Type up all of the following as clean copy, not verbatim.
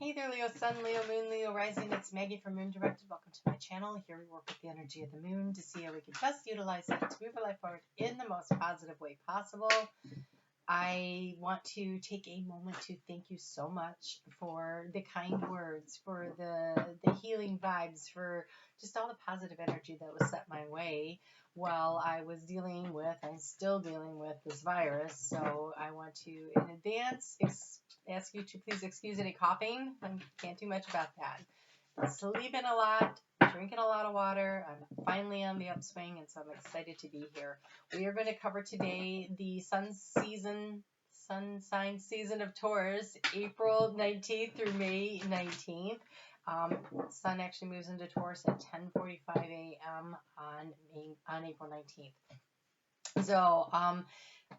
Hey there, Leo Sun, Leo Moon, Leo Rising. It's Maggie from Moon Directed. Welcome to my channel. Here we work with the energy of the moon to see how we can best utilize it to move our life forward in the most positive way possible. I want to take a moment to thank you so much for the kind words, for the healing vibes, for just all the positive energy that was set my way while I was I'm still dealing with this virus. So I want to, in advance, ask you to please excuse any coughing. I can't do much about that. Sleeping a lot, drinking a lot of water. I'm finally on the upswing, and so I'm excited to be here. We are going to cover today the sun sign season of Taurus, April 19th through May 19th. Sun actually moves into Taurus at 10:45 a.m. on April 19th. So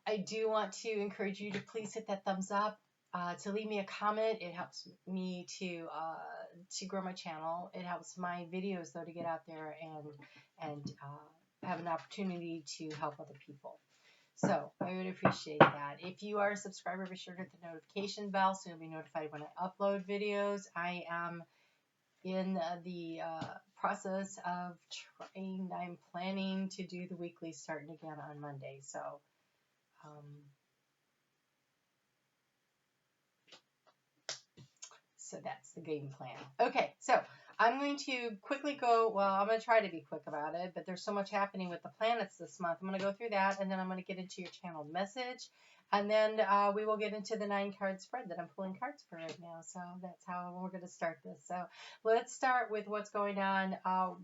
I do want to encourage you to please hit that thumbs up. To leave me a comment. It helps me to grow my channel. It helps my videos though to get out there and have an opportunity to help other people. So I would appreciate that. If you are a subscriber, be sure to hit the notification bell so you'll be notified when I upload videos. I am in the process of I'm planning to do the weekly starting again on Monday. So that's the game plan. Okay, so I'm going to quickly go, well, I'm going to try to be quick about it, but there's so much happening with the planets this month. I'm going to go through that, and then I'm going to get into your channel message, and then we will get into the 9-card spread that I'm pulling cards for right now. So that's how we're going to start this. So let's start with what's going on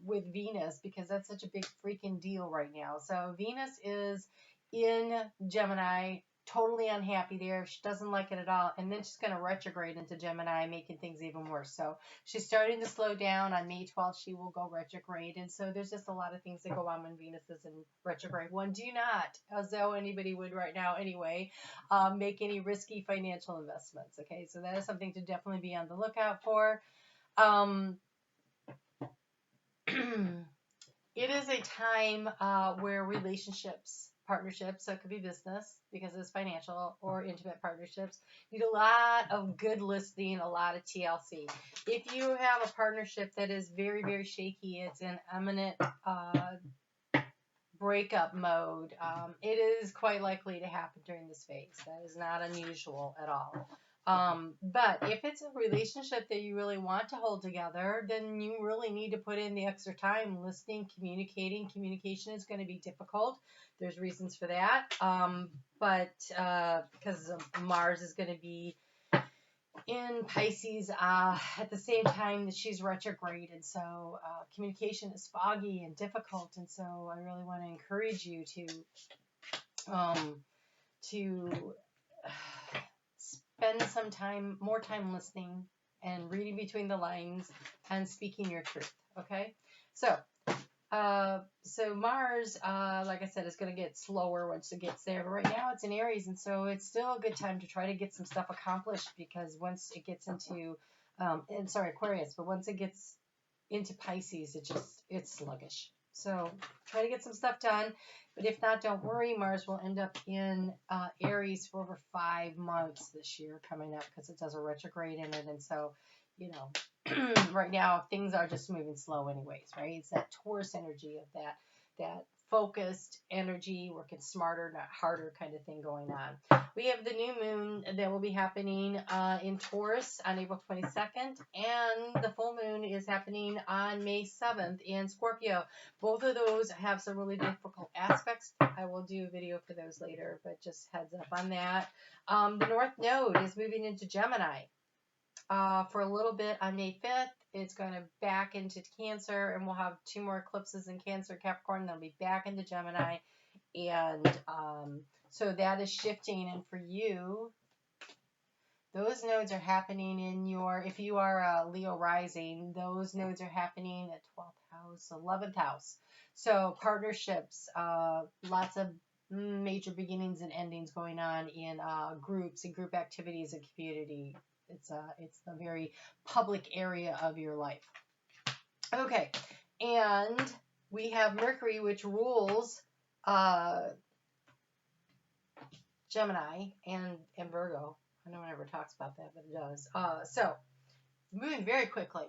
with Venus, because that's such a big freaking deal right now. So Venus is in Gemini, totally unhappy there. She doesn't like it at all. And then she's going to retrograde into Gemini, making things even worse. So she's starting to slow down. On May 12th, she will go retrograde. And so there's just a lot of things that go on when Venus is in retrograde. One, do not, as though anybody would right now anyway, make any risky financial investments. Okay, so that is something to definitely be on the lookout for. It is a time where relationships, partnerships, so it could be business because it's financial, or intimate partnerships, need a lot of good listening, a lot of TLC. If you have a partnership that is very, very shaky, it's in imminent breakup mode, it is quite likely to happen during this phase. That is not unusual at all. But if it's a relationship that you really want to hold together, then you really need to put in the extra time listening, communicating. Communication is going to be difficult. There's reasons for that. But because Mars is going to be in Pisces at the same time that she's retrograde, and so communication is foggy and difficult, and so I really want to encourage you to spend some more time listening and reading between the lines and speaking your truth. Okay, so Mars, like I said, is going to get slower once it gets there. But right now it's in Aries, and so it's still a good time to try to get some stuff accomplished, because once it gets into, Aquarius, but once it gets into Pisces, it's sluggish. So try to get some stuff done. But if not, don't worry. Mars will end up in Aries for over 5 months this year coming up, because it does a retrograde in it. And so, right now things are just moving slow anyways, right? It's that Taurus energy of that focused energy, working smarter, not harder kind of thing going on. We have the new moon that will be happening in Taurus on April 22nd, and the full moon is happening on May 7th in Scorpio. Both of those have some really difficult aspects. I will do a video for those later, but just heads up on that. The North Node is moving into Gemini for a little bit on May 5th. It's going to back into Cancer, and we'll have 2 more eclipses in Cancer, Capricorn. They'll be back into Gemini, and so that is shifting. And for you, those nodes are happening in your, if you are a Leo rising, those nodes are happening at 12th house, 11th house. So partnerships, lots of major beginnings and endings going on in groups and group activities and community. It's the very public area of your life. Okay, and we have Mercury, which rules Gemini and Virgo. I no one ever talks about that, but it does. So moving very quickly,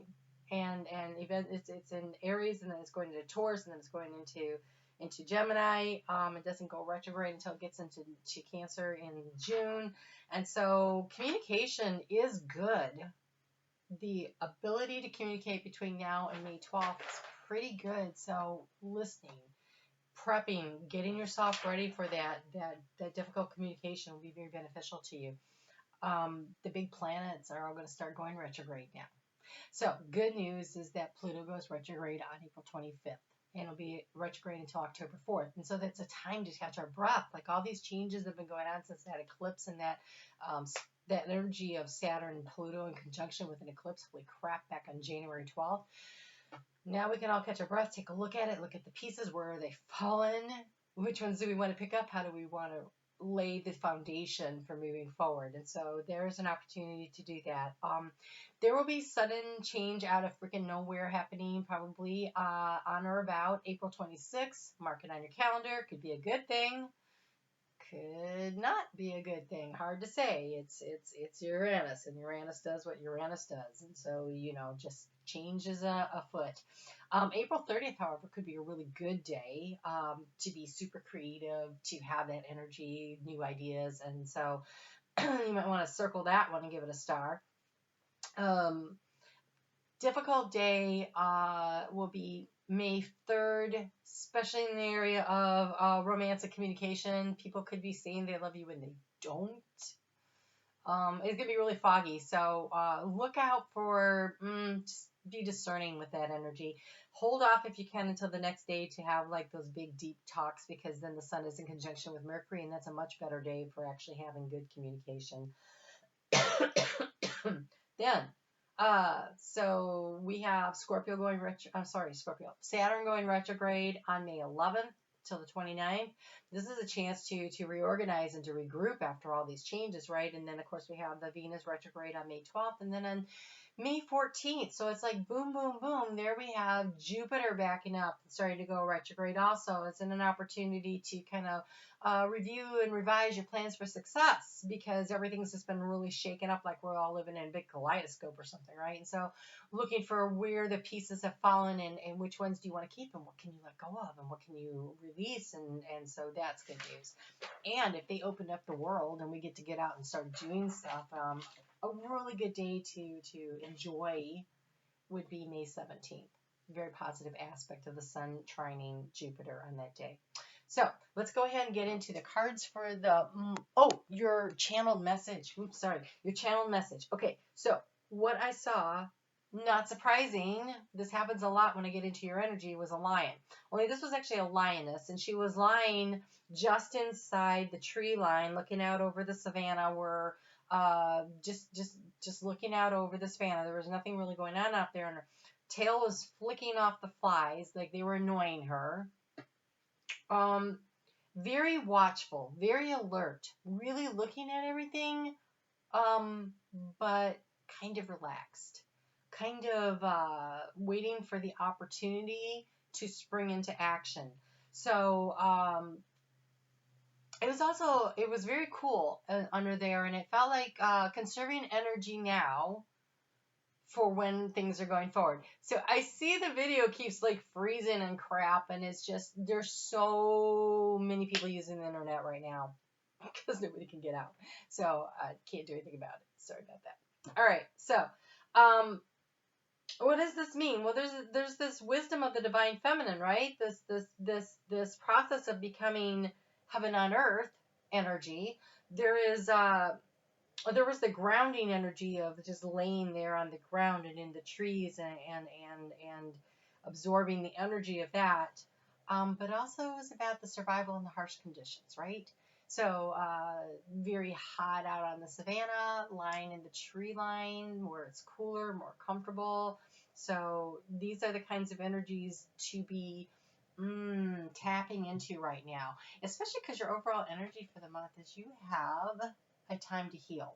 and even it's in Aries, and then it's going into Taurus, and then it's going into Gemini. It doesn't go retrograde until it gets into Cancer in June, and so communication is good. The ability to communicate between now and May 12th is pretty good. So listening, prepping, getting yourself ready for that difficult communication will be very beneficial to you. The big planets are all going to start going retrograde now. So good news is that Pluto goes retrograde on April 25th. And it'll be retrograde until October 4th. And so that's a time to catch our breath. Like all these changes that have been going on since that eclipse and um, that energy of Saturn and Pluto in conjunction with an eclipse, holy crap, back on January 12th. Now we can all catch our breath, take a look at it, look at the pieces. Where are they fallen? Which ones do we want to pick up? How do we want to lay the foundation for moving forward? And so there's an opportunity to do that. There will be sudden change out of freaking nowhere happening probably on or about April 26th. Mark it on your calendar. Could be a good thing. Could not be a good thing. Hard to say. It's Uranus, and Uranus does what Uranus does, and so just change is afoot. April 30th, however, could be a really good day to be super creative, to have that energy, new ideas, and so you might want to circle that one and give it a star. Difficult day will be May 3rd, especially in the area of romance and communication. People could be saying they love you when they don't. It's going to be really foggy, so look out for, just be discerning with that energy. Hold off if you can until the next day to have like those big deep talks, because then the sun is in conjunction with Mercury, and that's a much better day for actually having good communication. Then, so we have Scorpio going Saturn going retrograde on May 11th till the 29th. This is a chance to reorganize and to regroup after all these changes, right? And then of course we have the Venus retrograde on May 12th, and then on May 14th. So it's like boom, boom, boom. There we have Jupiter backing up, starting to go retrograde also. It's an opportunity to kind of review and revise your plans for success, because everything's just been really shaken up, like we're all living in a big kaleidoscope or something, right? And so looking for where the pieces have fallen, and which ones do you want to keep, and what can you let go of, and what can you release, and so that's good news. And if they open up the world and we get out and start doing stuff, a really good day to enjoy would be May 17th. Very positive aspect of the sun trining Jupiter on that day. So let's go ahead and get into the cards for the, your channeled message. Oops, sorry, your channeled message. Okay, so what I saw, not surprising, this happens a lot when I get into your energy, was a lion. Only this was actually a lioness, and she was lying just inside the tree line, looking out over the savannah, where just looking out over the savannah. There was nothing really going on out there, and her tail was flicking off the flies like they were annoying her. Very watchful, very alert, really looking at everything, but kind of relaxed, kind of waiting for the opportunity to spring into action. So it was very cool under there, and it felt like conserving energy now for when things are going forward. So I see the video keeps like freezing and crap, and it's just, there's so many people using the internet right now because nobody can get out. So I can't do anything about it. Sorry about that. All right. So what does this mean? Well, there's this wisdom of the divine feminine, right? This process of becoming heaven on earth energy. There was the grounding energy of just laying there on the ground and in the trees, and absorbing the energy of that. But also it was about the survival in the harsh conditions, right? So very hot out on the savannah, lying in the tree line where it's cooler, more comfortable. So these are the kinds of energies to be tapping into right now, especially because your overall energy for the month is you have a time to heal.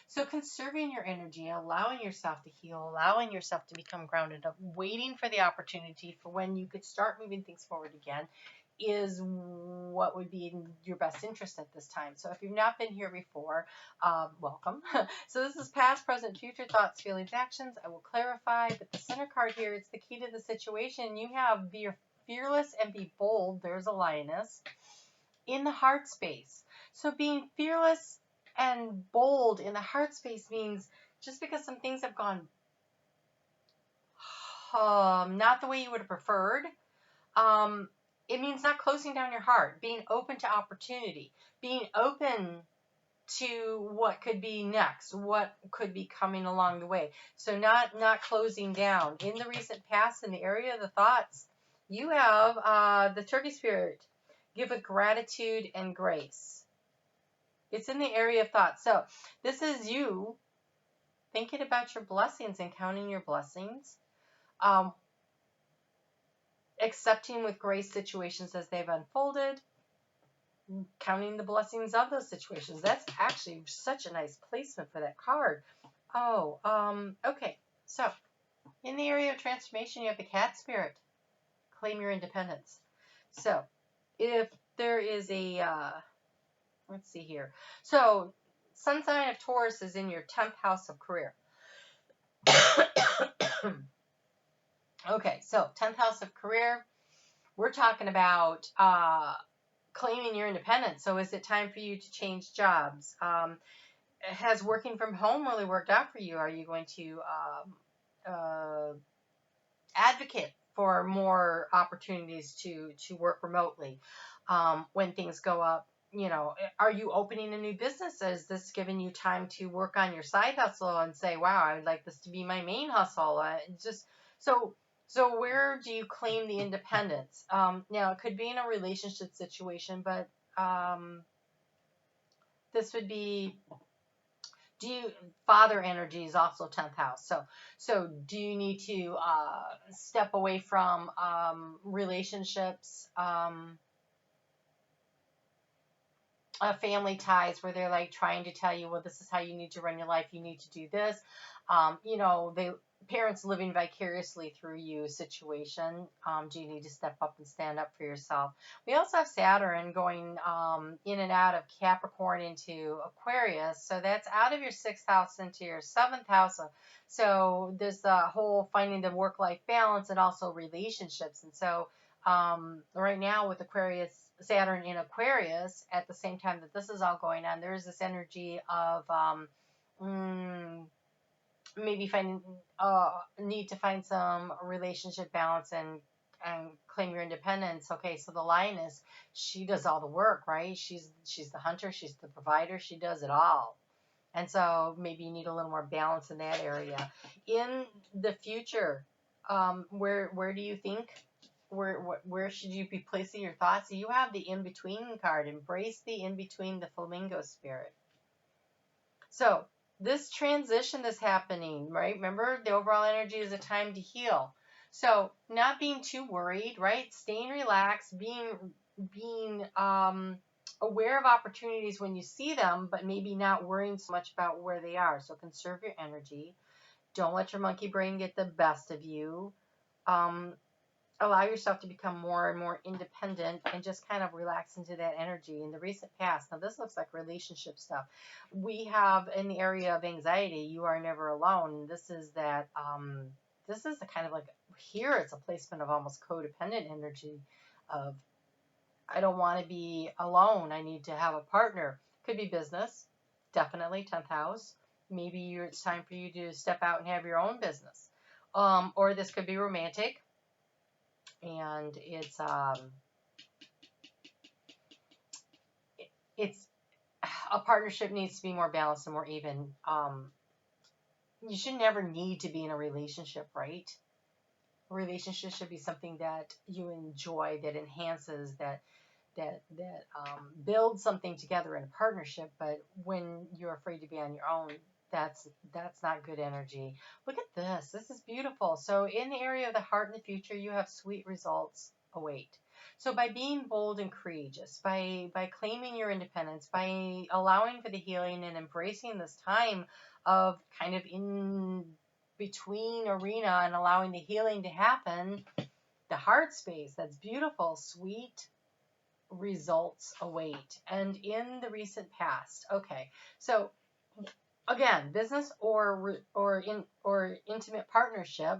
So conserving your energy, allowing yourself to heal, allowing yourself to become grounded up, waiting for the opportunity for when you could start moving things forward again, is what would be in your best interest at this time. So if you've not been here before, welcome. So this is past, present, future thoughts, feelings, actions. I will clarify, but the center card here, it's the key to the situation. You have be fearless and be bold. There's a lioness in the heart space. So being fearless and bold in the heart space means just because some things have gone not the way you would have preferred, it means not closing down your heart, being open to opportunity, being open to what could be next, what could be coming along the way. So not closing down. In the recent past, in the area of the thoughts, you have the turkey spirit. Give with gratitude and grace. It's in the area of thoughts. So this is you thinking about your blessings and counting your blessings. Accepting with grace situations as they've unfolded, counting the blessings of those situations. That's actually such a nice placement for that card. Oh, okay. So, in the area of transformation, you have the cat spirit. Claim your independence. So, if there is a, let's see here. So, sun sign of Taurus is in your 10th house of career. Okay, so 10th house of career. We're talking about claiming your independence. So is it time for you to change jobs? Has working from home really worked out for you? Are you going to advocate for more opportunities to work remotely when things go up? You know, are you opening a new business? Is this giving you time to work on your side hustle and say, wow, I would like this to be my main hustle? So where do you claim the independence? Now, it could be in a relationship situation, but this would be, father energy is also 10th house. So do you need to step away from relationships, family ties where they're like trying to tell you, well, this is how you need to run your life. You need to do this. You know, parents living vicariously through you situation. Do you need to step up and stand up for yourself? We also have Saturn going in and out of Capricorn into Aquarius. So that's out of your 6th house into your 7th house. So there's the whole finding the work-life balance and also relationships. And so right now with Aquarius, Saturn in Aquarius, at the same time that this is all going on, there's this energy of maybe finding need to find some relationship balance and claim your independence. Okay, so the lioness, she does all the work, right? She's the hunter, she's the provider, she does it all. And so maybe you need a little more balance in that area. In the future, where do you think, where should you be placing your thoughts? So you have the in-between card. Embrace the in-between, the flamingo spirit. So this transition that's happening, right? Remember, the overall energy is a time to heal. So not being too worried, right? Staying relaxed, being aware of opportunities when you see them, but maybe not worrying so much about where they are. So conserve your energy. Don't let your monkey brain get the best of you. Allow yourself to become more and more independent and just kind of relax into that energy. In the recent past, now this looks like relationship stuff. We have in the area of anxiety, you are never alone. This is that, this is a kind of like, here it's a placement of almost codependent energy of, I don't want to be alone. I need to have a partner. Could be business, definitely 10th house. Maybe it's time for you to step out and have your own business. Or this could be romantic. And it's a partnership needs to be more balanced and more even. You should never need to be in a relationship, right? A relationship should be something that you enjoy, that enhances, that builds something together in a partnership. But when you're afraid to be on your own, that's not good energy. Look at this. This is beautiful. So in the area of the heart in the future, you have sweet results await. So by being bold and courageous, by claiming your independence, by allowing for the healing and embracing this time of kind of in between arena and allowing the healing to happen, the heart space, that's beautiful, sweet results await. And in the recent past, okay, so again, business or intimate partnership,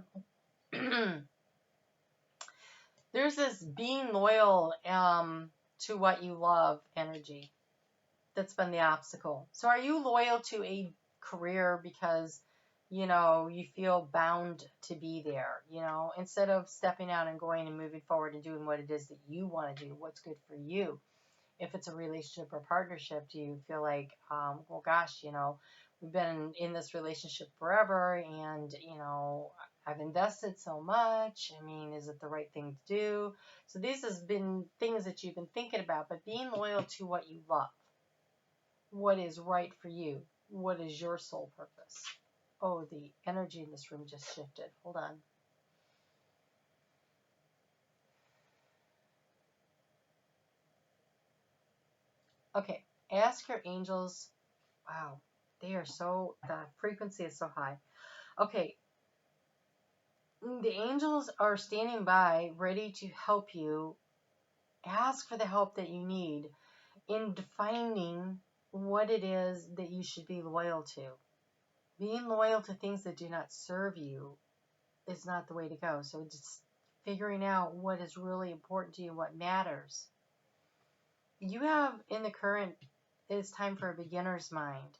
there's this being loyal to what you love energy that's been the obstacle. So are you loyal to a career because you feel bound to be there, instead of stepping out and going and moving forward and doing what it is that you want to do, what's good for you? If it's a relationship or partnership, do you feel like, well, gosh, we've been in this relationship forever, and I've invested so much. I mean, is it the right thing to do? So these has been things that you've been thinking about, but being loyal to what you love, what is right for you, what is your soul purpose. Oh, the energy in this room just shifted. Hold on. Okay, ask your angels. Wow, they are so, the frequency is so high. Okay, the angels are standing by, ready to help you. Ask for the help that you need in defining what it is that you should be loyal to. Being loyal to things that do not serve you is not the way to go. So just figuring out what is really important to you, what matters. You have in the current, it's time for a beginner's mind.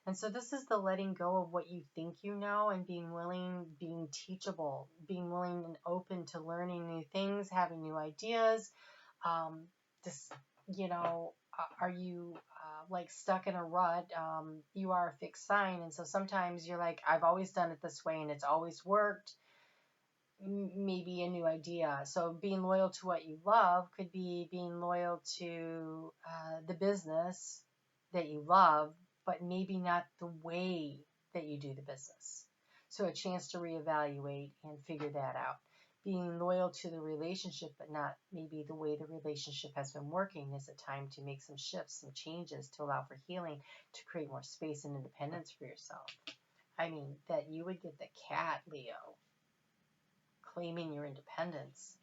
And so this is the letting go of what you think you know and being willing, being teachable, being willing and open to learning new things, having new ideas. This, are you like stuck in a rut? You are a fixed sign. And so sometimes you're like, I've always done it this way and it's always worked. Maybe a new idea. So being loyal to what you love could be being loyal to the business that you love, but maybe not the way that you do the business. So a chance to reevaluate and figure that out. Being loyal to the relationship, but not maybe the way the relationship has been working, is a time to make some shifts, some changes to allow for healing, to create more space and independence for yourself. I mean, that you would get the cat, Leo, claiming your independence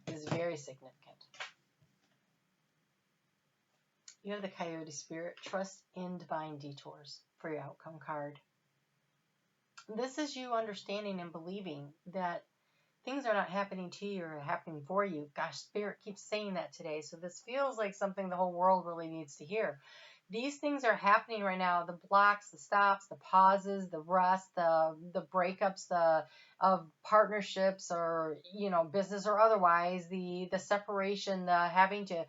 is very significant. You have the Coyote Spirit. Trust in divine detours for your outcome card. This is you understanding and believing that things are not happening to you or happening for you. Gosh, Spirit keeps saying that today. So this feels like something the whole world really needs to hear. These things are happening right now. The blocks, the stops, the pauses, the rest, the breakups, of partnerships, or business or otherwise, the separation, the having to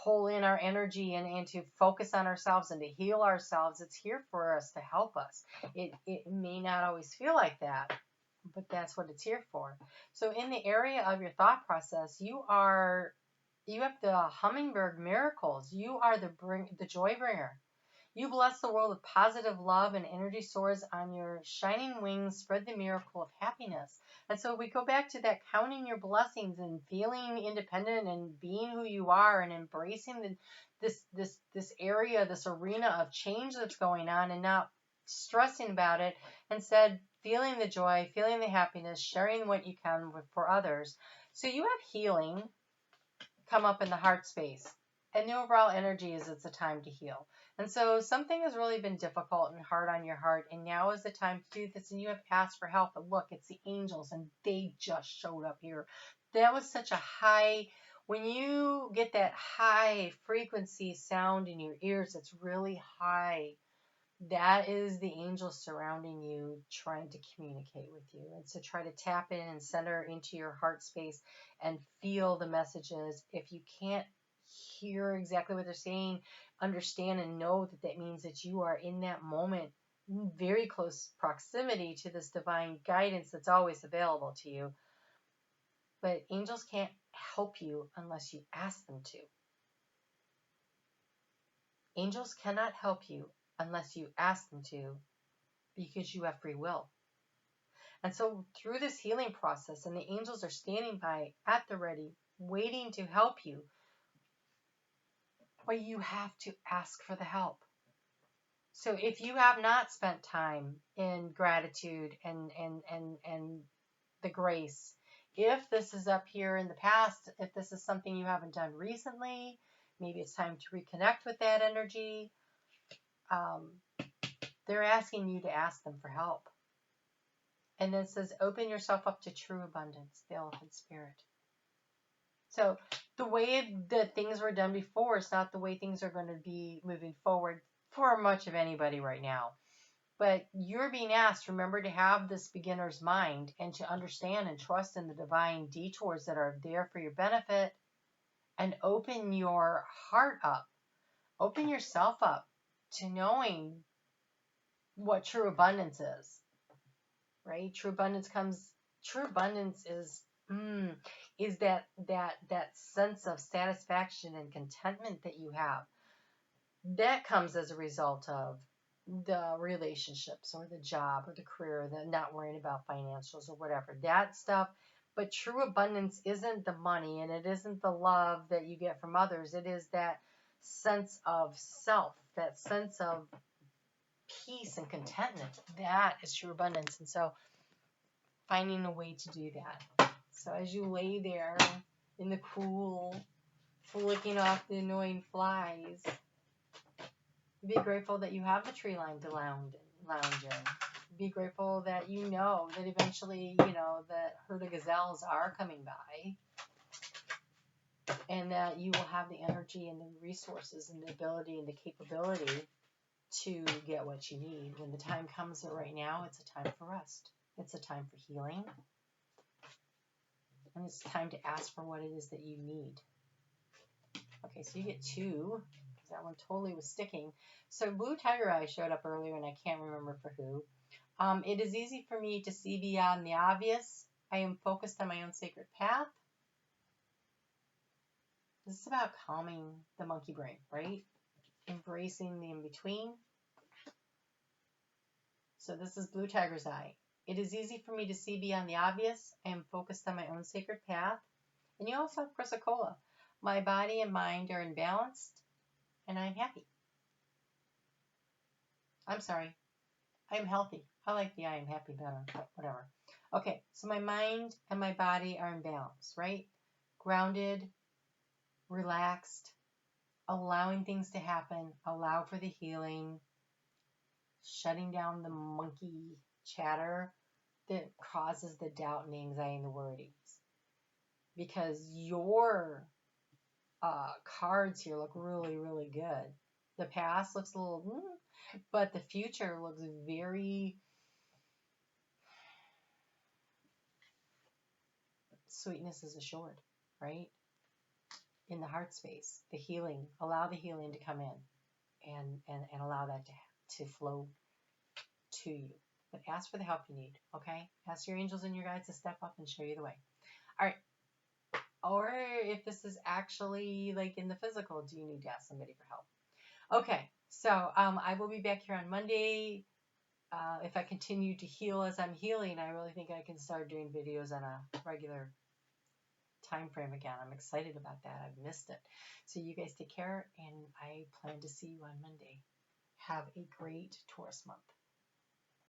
pull in our energy and to focus on ourselves and to heal ourselves. It's here for us to help us. It may not always feel like that, but that's what it's here for. So in the area of your thought process, you have the hummingbird miracles. You are the joy bringer. You bless the world with positive love, and energy soars on your shining wings. Spread the miracle of happiness. And so we go back to that, counting your blessings and feeling independent and being who you are and embracing this area, this arena of change that's going on, and not stressing about it. Instead, feeling the joy, feeling the happiness, sharing what you can for others. So you have healing come up in the heart space. And the overall energy is it's a time to heal. And so something has really been difficult and hard on your heart, and now is the time to do this. And you have asked for help, but look, it's the angels, and they just showed up here. That was such a high, when you get that high frequency sound in your ears, it's really high. That is the angels surrounding you, trying to communicate with you. And so try to tap in and center into your heart space and feel the messages. If you can't hear exactly what they're saying, understand and know that that means that you are in that moment, very close proximity to this divine guidance that's always available to you. But angels can't help you unless you ask them to. Angels cannot help you unless you ask them to, because you have free will. And so through this healing process, and the angels are standing by at the ready, waiting to help you, but you have to ask for the help. So if you have not spent time in gratitude and the grace if this is up here in the past, if this is something you haven't done recently, maybe it's time to reconnect with that energy. They're asking you to ask them for help. And then it says, open yourself up to true abundance, the elephant spirit. So the way that things were done before is not the way things are going to be moving forward for much of anybody right now. But you're being asked, remember, to have this beginner's mind and to understand and trust in the divine detours that are there for your benefit, and open your heart up, open yourself up to knowing what true abundance is, right? True abundance is that sense of satisfaction and contentment that you have. That comes as a result of the relationships or the job or the career, the not worrying about financials or whatever, that stuff. But true abundance isn't the money, and it isn't the love that you get from others. It is that sense of self, that sense of peace and contentment. That is true abundance. And so finding a way to do that. So as you lay there in the cool, flicking off the annoying flies, be grateful that you have the tree line to lounge in. Be grateful that you know that eventually, that herd of gazelles are coming by, and that you will have the energy and the resources and the ability and the capability to get what you need when the time comes. But right now, it's a time for rest. It's a time for healing. And it's time to ask for what it is that you need. Okay, so you get 2. That one totally was sticking. So blue tiger eye showed up earlier, and I can't remember for who. It is easy for me to see beyond the obvious. I am focused on my own sacred path. This is about calming the monkey brain, right? Embracing the in-between. So this is blue tiger's eye. It is easy for me to see beyond the obvious. I am focused on my own sacred path. And you also have chrysocolla. My body and mind are imbalanced, and I'm happy. I'm sorry. I'm healthy. I like the I am happy better, but whatever. Okay, so my mind and my body are in balance, right? Grounded, relaxed, allowing things to happen, allow for the healing, shutting down the monkey chatter that causes the doubt and the anxiety and the worries. Because your cards here look really, really good. The past looks a little, but the future looks very sweetness is assured, right? In the heart space, the healing, allow the healing to come in and allow that to flow to you. But ask for the help you need, okay? Ask your angels and your guides to step up and show you the way. All right. Or if this is actually like in the physical, do you need to ask somebody for help? Okay, so I will be back here on Monday. If I continue to heal as I'm healing, I really think I can start doing videos on a regular time frame again. I'm excited about that. I've missed it. So you guys take care, and I plan to see you on Monday. Have a great Taurus month.